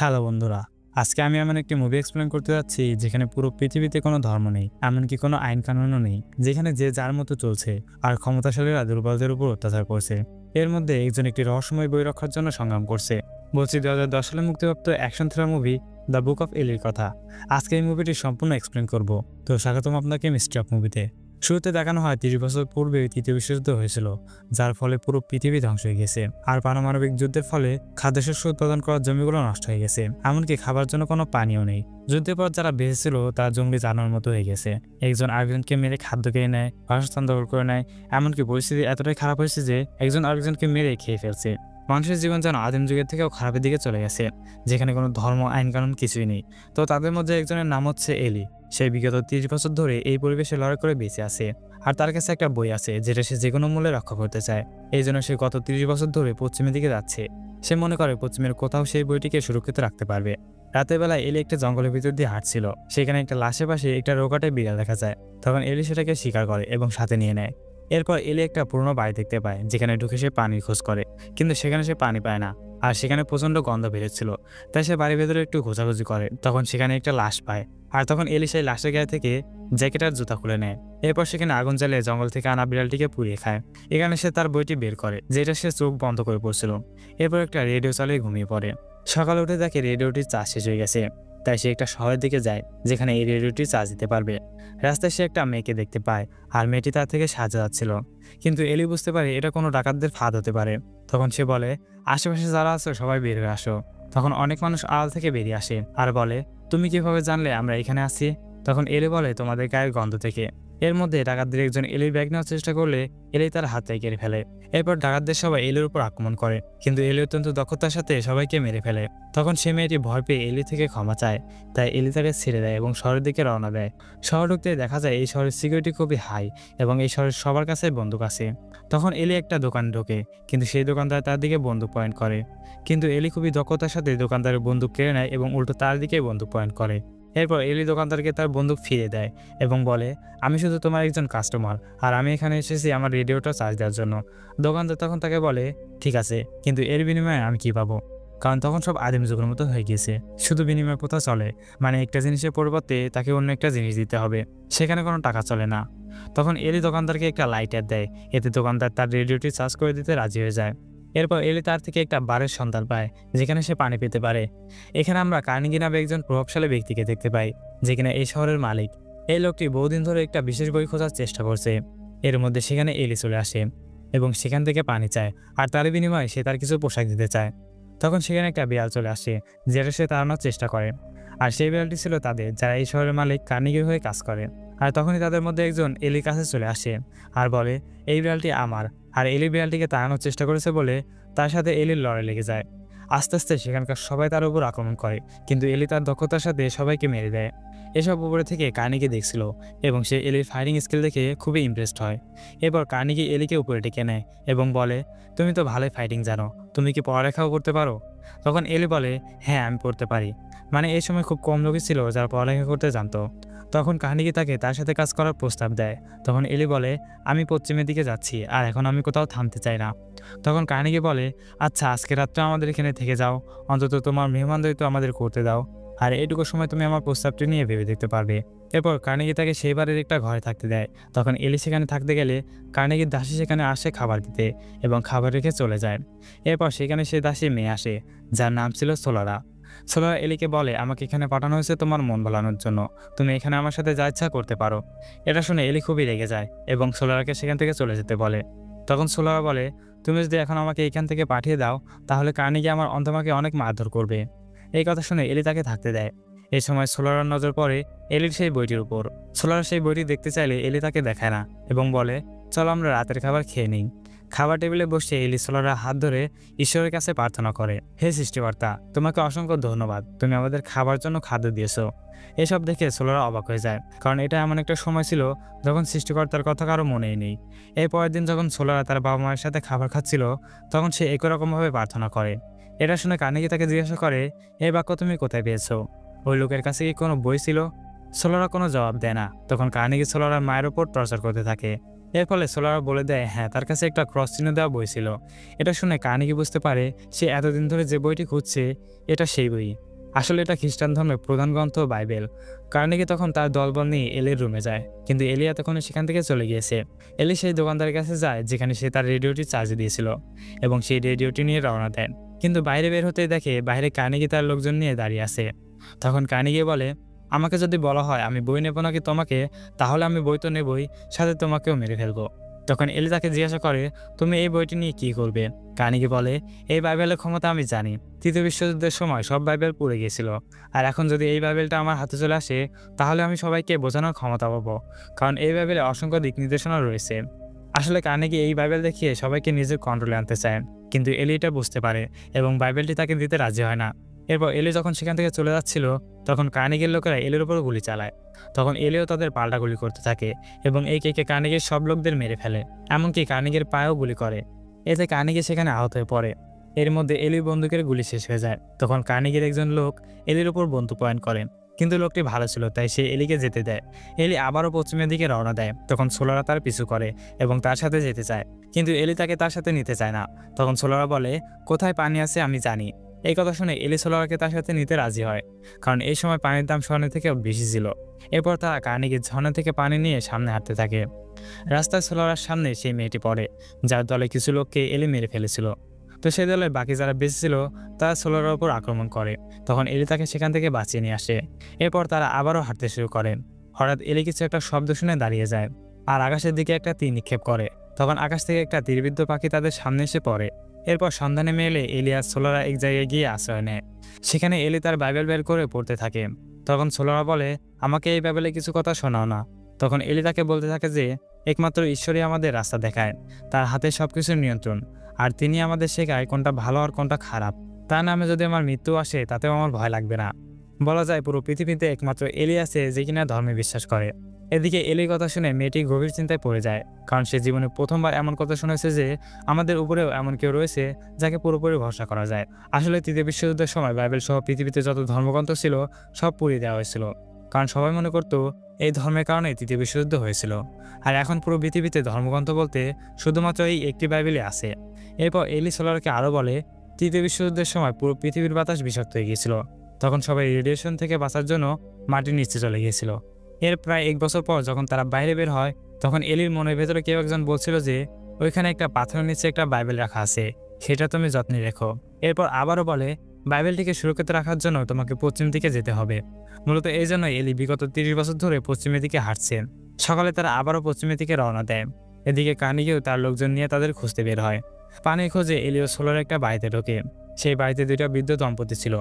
Hello বন্ধুরা, আজকে আমি এমন একটি মুভি এক্সপ্লেন করতে যাচ্ছি যেখানে পুরো পৃথিবীতে কোনো ধর্ম নেই, এমনকি কোনো আইন কানুনও নেই, যেখানে যে যার মতো চলছে আর ক্ষমতাশালীরা দুর্বলদের উপর অত্যাচার করছে। এর মধ্যে একজন একটি রহস্যময় বই রক্ষার জন্য সংগ্রাম করছে। বলছি 2010 সালে মুক্তিপ্রাপ্ত action thriller movie the book of এলির কথা। আজকে এই মুভিটি সম্পূর্ণ এক্সপ্লেন করব। তো স্বাগতম আপনাকে মিস্ট্রি অফ মুভিতে। শুরুতে দেখানো হয় 30 বছর পূর্বে তৃতীয় বিশ্বযুদ্ধ হয়েছিল, যার ফলে পুরো পৃথিবী ধ্বংস হয়ে গেছে। আর পারমাণবিক যুদ্ধের ফলে খাদ্যশস্য উৎপাদন করার জমিগুলো নষ্ট হয়ে গেছে, এমনকি খাবার জন্য কোনো পানিও নেই। যুদ্ধের পর যারা বেঁচে ছিল তার জঙ্গলি জানোয়ার মতো হয়ে গেছে। একজন আরেকজনকে মেরে খাদ্য খেয়ে নেয়, বাসস্থান দখল করে নেয়, এমনকি পরিস্থিতি এতটাই খারাপ হয়েছে যে একজন আরেকজনকে মেরে খেয়ে ফেলছে। মানুষের জীবন যেন আদিম যুগের থেকেও খারাপের দিকে চলে গেছে, যেখানে কোনো ধর্ম আইন কানুন কিছুই নেই। তো তাদের মধ্যে একজনের নাম হচ্ছে এলি। সে বিগত 30 বছর ধরে এই পরিবেশে লড়াই করে বেঁচে আছে, আর তার কাছে একটা বই আছে যেটা সে যে কোনো মূল্যে রক্ষা করতে চায়। এই জন্য সে গত 30 বছর ধরে পশ্চিমের দিকে যাচ্ছে। সে মনে করে পশ্চিমের কোথাও সেই বইটিকে সুরক্ষিত রাখতে পারবে। রাতের বেলায় এলি একটা জঙ্গলের ভিতর দিয়ে হাঁটছিল। সেখানে একটা লাশের পাশে একটা রোগাটে বিড়াল দেখা যায়। তখন এলি সেটাকে শিকার করে এবং সাথে নিয়ে নেয়। এরপর এলি একটা পুরনো বাড়ি দেখতে পায়, যেখানে ঢুকে সে পানির খোঁজ করে, কিন্তু সেখানে সে পানি পায় না। আর সেখানে প্রচন্ড গন্ধ বেরোচ্ছিল। তাই সে বাড়ির ভেতরে একটু খোঁজাখুঁজি করে, তখন সেখানে একটা লাশ পায়। আর তখন এলি সেই লাশের গায়ে থেকে জ্যাকেট আর জুতা খুলে নেয়। এরপর সেখানে আগুন জ্বালিয়ে জঙ্গল থেকে আনা বিড়ালটিকে পুড়িয়ে খায়। এখানে সে তার বইটি বের করে, যেটা সে চোখ বন্ধ করে পড়ছিল। এরপর একটা রেডিও চালিয়ে ঘুমিয়ে পড়ে। সকালে উঠে দেখে রেডিওটির চার্জ শেষ হয়ে গেছে। তাই সে একটা শহরের দিকে যায়, যেখানে এই রেডিওটি চার্জ দিতে পারবে। রাস্তায় সে একটা মেয়েকে দেখতে পায়, আর মেয়েটি তার থেকে সাহায্য যাচ্ছিল। কিন্তু এলি বুঝতে পারে এটা কোনো ডাকাতদের ফাঁদ হতে পারে। তখন সে বলে, আশেপাশে যারা আছে সবাই বের হয়ে আসো। তখন অনেক মানুষ আড়াল থেকে বেরিয়ে আসে আর বলে, তুমি কিভাবে জানলে আমরা এখানে আছি? তখন এলি বলে, তোমাদের গায়ের গন্ধ থেকে। এর মধ্যে ডাকাতদের একজন এলির ব্যাগ নেওয়ার চেষ্টা করলে এলি তার হাতে কেড়ে ফেলে। এরপর ডাকাতদের সবাই এলির উপর আক্রমণ করে, কিন্তু এলি অত্যন্ত দক্ষতার সাথে সবাইকে মেরে ফেলে। তখন সে মেয়েটি ভয় পেয়ে এলি থেকে ক্ষমা চায়। তাই এলি তাকে ছেড়ে দেয় এবং শহরের দিকে রওনা দেয়। শহর ঢুকতে দেখা যায় এই শহরের সিকিউরিটি খুবই হাই এবং এই শহরের সবার কাছে বন্দুক আছে। তখন এলি একটা দোকানে ঢোকে, কিন্তু সেই দোকানদার তার দিকে বন্দুক পয়েন্ট করে। কিন্তু এলি খুবই দক্ষতার সাথে দোকানদারের বন্দুক কেড়ে নেয় এবং উল্টো তার দিকে বন্দুক পয়েন্ট করে। এরপর এলি দোকানদারকে তার বন্দুক ফিরিয়ে দেয় এবং বলে, আমি শুধু তোমার একজন কাস্টমার, আর আমি এখানে এসেছি আমার রেডিওটা চার্জ দেওয়ার জন্য। দোকানদার তখন তাকে বলে, ঠিক আছে, কিন্তু এর বিনিময়ে আমি কি পাবো? কারণ তখন সব আদিম যুগের মতো হয়ে গিয়েছে, শুধু বিনিময় প্রথা চলে। মানে একটা জিনিসের পরিবর্তে তাকে অন্য একটা জিনিস দিতে হবে, সেখানে কোনো টাকা চলে না। তখন এলি দোকানদারকে একটা লাইটার দেয়, এতে দোকানদার তার রেডিওটি চার্জ করে দিতে রাজি হয়ে যায়। এরপর এলি তার থেকে একটা বারের সন্ধান পায়, যেখানে সে পানি পেতে পারে। এখানে আমরা কার্নেগি নামে একজন প্রভাবশালী ব্যক্তিকে দেখতে পাই, যে কিনা এই শহরের মালিক। এই লোকটি বহুদিন ধরে একটা বিশেষ বই খোঁজার চেষ্টা করছে। এর মধ্যে সেখানে এলি চলে আসে এবং সেখান থেকে পানি চায়, আর তার বিনিময়ে সে তার কিছু পোশাক দিতে চায়। তখন সেখানে একটা বিড়াল চলে আসে, যেটা সে তাড়ানোর চেষ্টা করে। আর সেই বিড়ালটি ছিল তাদের, যারা এই শহরের মালিক কার্নেগির হয়ে কাজ করে। আর তখনই তাদের মধ্যে একজন এলির কাছে চলে আসে আর বলে, এই বিড়ালটি আমার। আর এলি বিড়ালটিকে তাড়ানোর চেষ্টা করেছে বলে তার সাথে এলির লড়াই লেগে যায়। আস্তে আস্তে সেখানকার সবাই তার উপর আক্রমণ করে, কিন্তু এলি তার দক্ষতার সাথে সবাইকে মেরে দেয়। এসব উপরে থেকে কার্নেগি দেখছিল এবং সে এলির ফায়ারিং স্কিল দেখে খুবই ইমপ্রেসড হয়। এরপর কার্নেগি এলিকে উপরে ডেকে নেয় এবং বলে, তুমি তো ভালোই ফাইটিং জানো, তুমি কি পড়ালেখাও করতে পারো? তখন এলি বলে, হ্যাঁ আমি পড়তে পারি। মানে এই সময় খুব কম লোকই ছিল যারা পড়ালেখা করতে জানতো। তখন কার্নেগি তাকে তার সাথে কাজ করার প্রস্তাব দেয়। তখন এলি বলে, আমি পশ্চিমের দিকে যাচ্ছি, আর এখন আমি কোথাও থামতে চাই না। তখন কার্নেগি বলে, আচ্ছা আজকে রাত্রে আমাদের এখানে থেকে যাও, অন্তত তোমার মেহমানদারি তো আমাদের করতে দাও, আর এইটুকু সময় তুমি আমার প্রস্তাবটি নিয়ে ভেবে দেখতে পারবে। এরপর কার্নেগি তাকে সেই বাড়ির একটা ঘরে থাকতে দেয়। তখন এলি সেখানে থাকতে গেলে কার্নেগির দাসী সেখানে আসে খাবার দিতে এবং খাবার রেখে চলে যায়। এরপর সেখানে সে দাসী মেয়ে আসে, যার নাম ছিল সোলারা। সোলারা এলিকে বলে, আমাকে এখানে পাঠানো হয়েছে তোমার মন ভালানোর জন্য, তুমি এখানে আমার সাথে যা ইচ্ছা করতে পারো। এটা শুনে এলি খুবই রেগে যায় এবং সোলারাকে সেখান থেকে চলে যেতে বলে। তখন সোলারা বলে, তুমি যদি এখন আমাকে এখান থেকে পাঠিয়ে দাও, তাহলে কার্নেগি আমার অন্তমাকে অনেক মারধর করবে। এই কথা শুনে এলি তাকে থাকতে দেয়। এই সময় সোলারার নজর পড়ে এলির সেই বইটির উপর। সোলারা সেই বইটি দেখতে চাইলে এলি তাকে দেখায় না এবং বলে, চলো আমরা রাতের খাবার খেয়ে নিই। খাবার টেবিলে বসে এলি সোলারা হাত ধরে ঈশ্বরের কাছে প্রার্থনা করে, হে সৃষ্টিকর্তা, তোমাকে অসংখ্য ধন্যবাদ, তুমি আমাদের খাবার জন্য খাদ্য দিয়েছো। এসব দেখে সোলারা অবাক হয়ে যায়, কারণ এটা এমন একটা সময় ছিল যখন সৃষ্টিকর্তার কথা কারো মনেই নেই। এই পরের দিন যখন সোলারা তার বাবা মায়ের সাথে খাবার খাচ্ছিল, তখন সে একই রকমভাবে প্রার্থনা করে। এটা শুনে কার্নেগি তাকে জিজ্ঞাসা করে, এই বাক্য তুমি কোথায় পেয়েছো? ওই লোকের কাছে কি কোনো বই ছিল? সোলারা কোনো জবাব দেয় না। তখন কার্নেগি সোলারার মায়ের উপর টর্চার করতে থাকে এর ফলে সোলারা বলে দেয় হ্যাঁ তার কাছে একটা ক্রস চিহ্ন দেওয়া বই ছিল। এটা শুনে কার্নেগি বুঝতে পারে সে এতদিন ধরে যে বইটি খুঁজছে এটা সেই বই। আসলে এটা খ্রিস্টান ধর্মের প্রধান গ্রন্থ বাইবেল। কার্নেগি তখন তার দলবল নিয়ে এলির রুমে যায়, কিন্তু এলি এতক্ষণে সেখান থেকে চলে গিয়েছে। এলি সেই দোকানদারের কাছে যায় যেখানে সে তার রেডিওটি চার্জে দিয়েছিল এবং সেই রেডিওটি নিয়ে রওনা দেন। কিন্তু বাইরে বের হতেই দেখে বাইরে কার্নেগি তার লোকজন নিয়ে দাঁড়িয়ে আছে। তখন কার্নেগি বলে, আমাকে যদি বলা হয় আমি বই নেব নাকি তোমাকে, তাহলে আমি বই তো নেবই, সাথে তোমাকেও মেরে ফেলবো। তখন এলি তাকে জিজ্ঞাসা করে, তুমি এই বইটি নিয়ে কি করবে? কার্নেগি বলে, এই বাইবেলের ক্ষমতা আমি জানি। তৃতীয় বিশ্বযুদ্ধের সময় সব বাইবেল পুড়ে গিয়েছিল, আর এখন যদি এই বাইবেলটা আমার হাতে চলে আসে তাহলে আমি সবাইকে বোঝানোর ক্ষমতা পাবো, কারণ এই বাইবেলে অসংখ্য দিক নির্দেশনা রয়েছে। আসলে কার্নেগি এই বাইবেল দেখিয়ে সবাইকে নিজের কন্ট্রোলে আনতে চায়, কিন্তু এলি এটা বুঝতে পারে এবং বাইবেলটি তাকে দিতে রাজি হয় না। এরপর এলি যখন সেখান থেকে চলে যাচ্ছিল তখন কার্নেগির লোকেরা এলির উপর গুলি চালায়। তখন এলিও তাদের পাল্টা গুলি করতে থাকে এবং এই কেকে কার্নেগির সব লোকদের মেরে ফেলে, এমনকি কার্নেগির পায়েও গুলি করে। এতে কার্নেগি সেখানে আহত হয়ে পড়ে। এর মধ্যে এলির বন্দুকের গুলি শেষ হয়ে যায়। তখন কার্নেগির একজন লোক এলির উপর বন্দুক পয়েন্ট করেন, কিন্তু লোকটি ভালো ছিল তাই সে এলিকে যেতে দেয়। এলি আবারও পশ্চিমের দিকে রওনা দেয়। তখন সোলারা তার পিছু করে এবং তার সাথে যেতে চায়, কিন্তু এলি তাকে তার সাথে নিতে চায় না। তখন সোলারা বলে, কোথায় পানি আছে আমি জানি। এই কথা শুনে এলি সোলারাকে তার সাথে নিতে রাজি হয়, কারণ এই সময় পানির দাম স্বর্ণের থেকেও বেশি ছিল। এরপর তারা কার্নেগির ঝর্ণা থেকে পানি নিয়ে সামনে হাঁটতে থাকে। রাস্তায় সোলারার সামনে সেই মেয়েটি পড়ে, যার দলে কিছু লোককে এলি মেরে ফেলেছিল। তো সেই দলের বাকি যারা বেঁচে ছিল তারা সোলারার উপর আক্রমণ করে। তখন এলি তাকে সেখান থেকে বাঁচিয়ে নিয়ে আসে। এরপর তারা আবারও হাঁটতে শুরু করেন। হঠাৎ এলি কিছু একটা শব্দ শুনে দাঁড়িয়ে যায় আর আকাশের দিকে একটা তীর নিক্ষেপ করে। তখন আকাশ থেকে একটা তীরবিদ্ধ পাখি তাদের সামনে এসে পড়ে। এরপর সন্ধ্যা নেমে এলে এলি আর সোলারা এক জায়গায় গিয়ে আশ্রয় নেয়। সেখানে এলি তার বাইবেল বের করে পড়তে থাকে। তখন সোলারা বলে, আমাকে এই বাইবেলে কিছু কথা শোনাও না। তখন এলি তাকে বলতে থাকে যে একমাত্র ঈশ্বরই আমাদের রাস্তা দেখায়, তার হাতে সবকিছুর নিয়ন্ত্রণ, আর তিনি আমাদের শেখায় কোনটা ভালো আর কোনটা খারাপ। তার নামে যদি আমার মৃত্যু আসে তাতেও আমার ভয় লাগবে না। বলা যায় পুরো পৃথিবীতে একমাত্র এলি আছে যে কিনা ধর্মে বিশ্বাস করে। এদিকে এলির কথা শুনে মেয়েটি গভীর চিন্তায় পড়ে যায়, কারণ সে জীবনে প্রথমবার এমন কথা শুনেছে যে আমাদের উপরেও এমন কেউ রয়েছে যাকে পুরোপুরি ভরসা করা যায়। আসলে তৃতীয় বিশ্বযুদ্ধের সময় বাইবেল সহ পৃথিবীতে যত ধর্মগ্রন্থ ছিল সব পুড়িয়ে দেওয়া হয়েছিল, কারণ সবাই মনে করত এই ধর্মের কারণে তৃতীয় বিশ্বযুদ্ধ হয়েছিল। আর এখন পুরো পৃথিবীতে ধর্মগ্রন্থ বলতে শুধুমাত্র এই একটি বাইবেলই আছে। এরপর এলি সোলারকে আরও বলে, তৃতীয় বিশ্বযুদ্ধের সময় পুরো পৃথিবীর বাতাস বিষাক্ত হয়ে গিয়েছিল। তখন সবাই রেডিয়েশন থেকে বাঁচার জন্য মাটির নিচে চলে গিয়েছিল। এর প্রায় 1 বছর পর যখন তারা বাইরে বের হয় তখন এলির মনের ভেতরে কেউ একজন বলছিল যে ওইখানে একটা পাথরের নিচে একটা বাইবেল রাখা আছে, সেটা তুমি যত্নে রেখো। এরপর আবারও বলে, বাইবেলটিকে সুরক্ষিত রাখার জন্য তোমাকে পশ্চিম দিকে যেতে হবে। মূলত এই জন্যই এলি বিগত 30 বছর ধরে পশ্চিমের দিকে হাঁটছে। সকালে তারা আবারও পশ্চিমের দিকে রওনা দেয়। এদিকে কার্নেগিও তার লোকজন নিয়ে তাদের খুঁজতে বের হয়। পানির খোঁজে এলিও সোলার একটা বাড়িতে ঢোকে। সেই বাড়িতে 2টা বৃদ্ধ দম্পতি ছিল।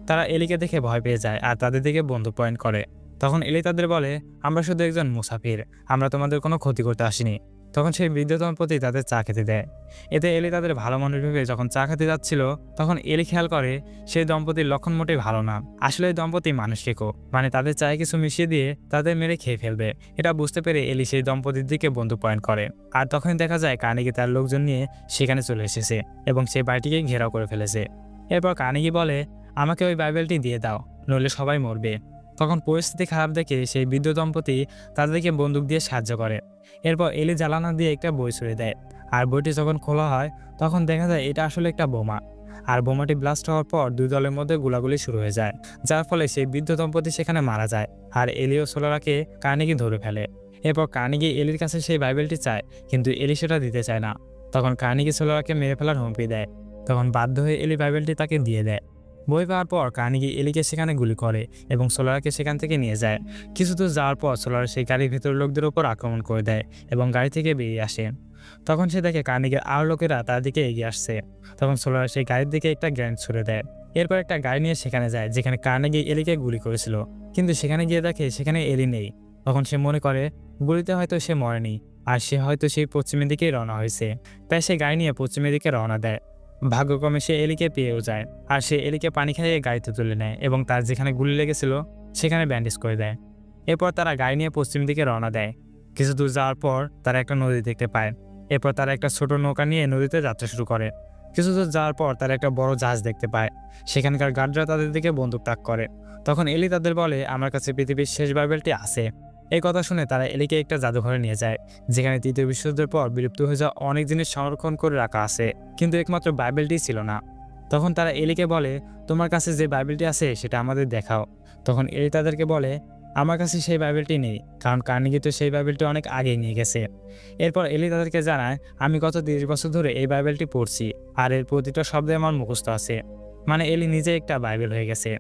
তারা এলিকে দেখে ভয় পেয়ে যায় আর তাদের দিকে বন্দুক পয়েন্ট করে। তখন এলি তাদের বলে, আমরা শুধু একজন মুসাফির, আমরা তোমাদের কোনো ক্ষতি করতে আসিনি। তখন সেই বৃদ্ধ দম্পতি তাদের চা খেতে দেয়। এতে এলি তাদের ভালো মানুষ ভেবে যখন চা খেতে যাচ্ছিল তখন এলি খেয়াল করে সেই দম্পতির লক্ষণ মোটেই ভালো না। আসলে এই দম্পতি মানুষ শেখো, মানে তাদের চায়ে কিছু মিশিয়ে দিয়ে তাদের মেরে খেয়ে ফেলবে। এটা বুঝতে পেরে এলি সেই দম্পতির দিকে বন্দুক পয়েন্ট করে। আর তখন দেখা যায় কার্নেগি তার লোকজন নিয়ে সেখানে চলে এসেছে এবং সেই বাড়িটিকে ঘেরাও করে ফেলেছে। এরপর কার্নেগি বলে, আমাকে ওই বাইবেলটি দিয়ে দাও, নইলে সবাই মরবে। তখন পরিস্থিতি খারাপ দেখে সেই বৃদ্ধ দম্পতি তাদেরকে বন্দুক দিয়ে সাহায্য করে। এরপর এলি জ্বালানা দিয়ে একটা বই ছুড়ে দেয়, আর বইটি যখন খোলা হয় তখন দেখা যায় এটা আসলে একটা বোমা। আর বোমাটি ব্লাস্ট হওয়ার পর 2 দলের মধ্যে গোলাগুলি শুরু হয়ে যায়, যার ফলে সেই বৃদ্ধ দম্পতি সেখানে মারা যায় আর এলি ও সোলারাকে কার্নেগি ধরে ফেলে। এরপর কার্নেগি এলির কাছে সেই বাইবেলটি চায়, কিন্তু এলি সেটা দিতে চায় না। তখন কার্নেগি সোলারাকে মেরে ফেলার হুমকি দেয়। তখন বাধ্য হয়ে এলি বাইবেলটি তাকে দিয়ে দেয়। বই পাওয়ার পর কার্নেগি এলিকে সেখানে গুলি করে এবং সোলারাকে সেখান থেকে নিয়ে যায়। কিছু দূর যাওয়ার পর সোলার সেই গাড়ির ভেতর লোকদের উপর আক্রমণ করে দেয় এবং গাড়ি থেকে বেরিয়ে আসে। তখন সে দেখে কার্নেগির আরও লোকেরা তার দিকে এগিয়ে আসছে। তখন সোলার সেই গাড়ির দিকে একটা গ্রেনেড ছুড়ে দেয়। এরপর একটা গাড়ি নিয়ে সেখানে যায় যেখানে কার্নেগি এলিকে গুলি করেছিল, কিন্তু সেখানে গিয়ে দেখে সেখানে এলি নেই। তখন সে মনে করে গুলিতে হয়তো সে মরেনি আর সে হয়তো সেই পশ্চিমের দিকেই রওনা হয়েছে। তাই সে গাড়ি নিয়ে পশ্চিমের দিকে রওনা দেয়। ভাগ্যক্রমে সে এলিকে পেয়েও যায় আর সে এলিকে পানি খাইয়ে গাড়িতে তুলে নেয় এবং তার যেখানে গুলি লেগেছিল সেখানে ব্যান্ডেজ করে দেয়। এরপর তারা গাড়ি নিয়ে পশ্চিম দিকে রওনা দেয়। কিছু দূর যাওয়ার পর তারা একটা নদী দেখতে পায়। এরপর তারা একটা ছোট নৌকা নিয়ে নদীতে যাত্রা শুরু করে। কিছু দূর যাওয়ার পর তারা একটা বড় জাহাজ দেখতে পায়। সেখানকার গার্ডরা তাদের দিকে বন্দুক তাক করে। তখন এলি তাদের বলে, আমার কাছে পৃথিবীর শেষ বাইবেলটি আছে, এই কথা শুনে তারা এলিকে একটা জাদুঘরে নিয়ে যায়, যেখানে তৃতীয় বিশ্বযুদ্ধের পর বিলুপ্ত হয়ে যাওয়া অনেক জিনিস সংরক্ষণ করে রাখা আছে, কিন্তু একমাত্র বাইবেলটি ছিল না। তখন তারা এলিকে বলে, তোমার কাছে যে বাইবেলটি আছে সেটা আমাদের দেখাও। তখন এলি তাদেরকে বলে, আমার কাছে সেই বাইবেলটি নেই, কারণ কার্নেগি তো সেই বাইবেলটি অনেক আগেই নিয়ে গেছে। এরপর এলি তাদেরকে জানায়, আমি গত 30 বছর ধরে এই বাইবেলটি পড়ছি, আর এর প্রতিটা শব্দে আমার মুখস্থ আছে। মানে এলি নিজে একটা বাইবেল হয়ে গেছে।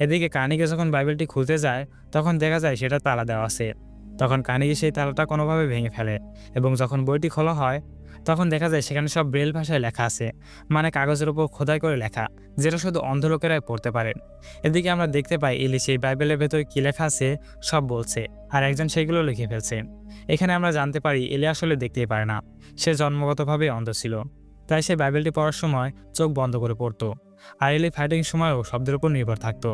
এদিকে কার্নেগি যখন বাইবেলটি খুলতে যায়, তখন দেখা যায় সেটা তালা দেওয়া আছে। তখন কার্নেগি সেই তালাটা কোনোভাবে ভেঙে ফেলে, এবং যখন বইটি খোলা হয় তখন দেখা যায় সেখানে সব ব্রেল ভাষায় লেখা আছে, মানে কাগজের উপর খোদাই করে লেখা, যেটা শুধু অন্ধ লোকেরাই পড়তে পারেন। এদিকে আমরা দেখতে পাই এলি সেই বাইবেলের ভেতরে কি লেখা আছে সব বলছে, আর একজন সেগুলো লিখে ফেলছে। এখানে আমরা জানতে পারি এলি আসলে দেখতেই পারে না, সে জন্মগতভাবে অন্ধ ছিল, তাই সে বাইবেলটি পড়ার সময় চোখ বন্ধ করে পড়তো। আর এলি ফাইটিং সময়ও শব্দের উপর নির্ভর থাকতো,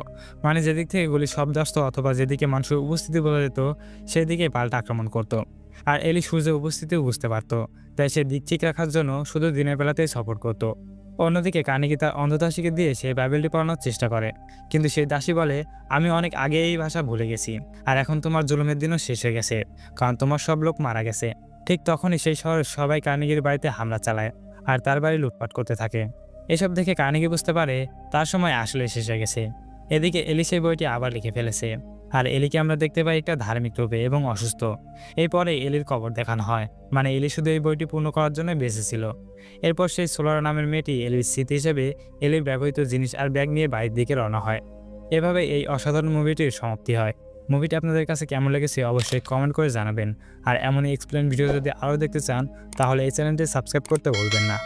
মানে যেদিক থেকে গুলি শব্দ আসতো অথবা যেদিকে মানুষের উপস্থিতি বোঝা যেত সেই দিকে পাল্টা আক্রমণ করতো। আর এলি সূর্যের উপস্থিতিও বুঝতে পারতো, তাই সে দিক ঠিক রাখার জন্য শুধু দিনের বেলাতেই সাপোর্ট করতো। অন্যদিকে কার্নেগি তার অন্ধদাসীকে দিয়ে সেই বাইবেলটি পড়ানোর চেষ্টা করে, কিন্তু সেই দাসী বলে, আমি অনেক আগে এই ভাষা ভুলে গেছি, আর এখন তোমার জুলুমের দিনও শেষ হয়ে গেছে, কারণ তোমার সব লোক মারা গেছে। ঠিক তখনই সেই শহরের সবাই কার্নেগির বাড়িতে হামলা চালায়, আর তার বাড়ি লুটপাট করতে থাকে। এসব দেখে কার্নেগি বুঝতে পারে তার সময় আসলে শেষ হয়ে গেছে। এদিকে এলি সেই বইটি আবার লিখে ফেলেছে, আর এলিকে আমরা দেখতে পাই একটা ধার্মিক রূপে এবং অসুস্থ। এরপরে এলির কবর দেখানো হয়, মানে এলি শুধু এই বইটি পূর্ণ করার জন্য বেঁচে ছিল। এরপর সেই সোলার নামের মেয়েটি এলির স্মৃতি হিসেবে এলির ব্যবহৃত জিনিস আর ব্যাগ নিয়ে বাড়ির দিকে রওনা হয়। এভাবে এই অসাধারণ মুভিটির সমাপ্তি হয়। মুভিটি আপনাদের কাছে কেমন লেগেছে অবশ্যই কমেন্ট করে জানাবেন, আর এমনই এক্সপ্লেন ভিডিও যদি আরও দেখতে চান তাহলে এই চ্যানেলটি সাবস্ক্রাইব করতে ভুলবেন না।